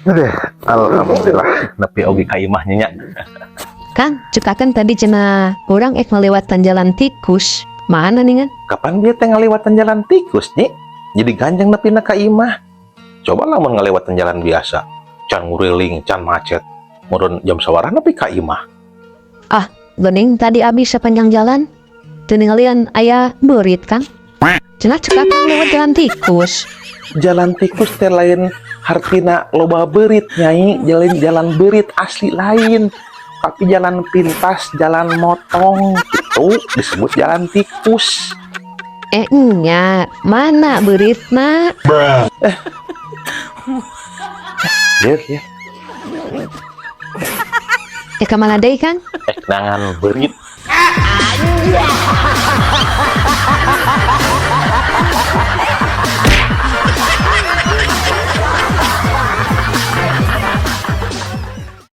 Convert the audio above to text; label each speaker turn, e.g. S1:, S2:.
S1: Aduh, alhamdulillah nepi oge ka imahnya nya.
S2: Kang, cekakan tadi cenah orang melewatkan jalan tikus. Mana nih kan?
S1: Kapan dia teh ngalewatan jalan tikus nih? Jadi ganjang nepi ka imah. Coba lamun ngalewatan jalan biasa, can nguriling, can macet. Murun jam sawara nepi ka imah.
S2: Ah, gening tadi abis sepanjang jalan. Teu ninggalian aya beurit, Kang. Cenah cekakan lewat jalan tikus.
S1: Jalan tikus teh lain hartina loba beurit nyai, jalan beurit asli lain. Tapi jalan pintas, jalan motong itu disebut jalan tikus.
S2: Nya, mana beuritna?
S1: Ya.
S2: Kemana deui, Kang?
S1: Nangan beurit.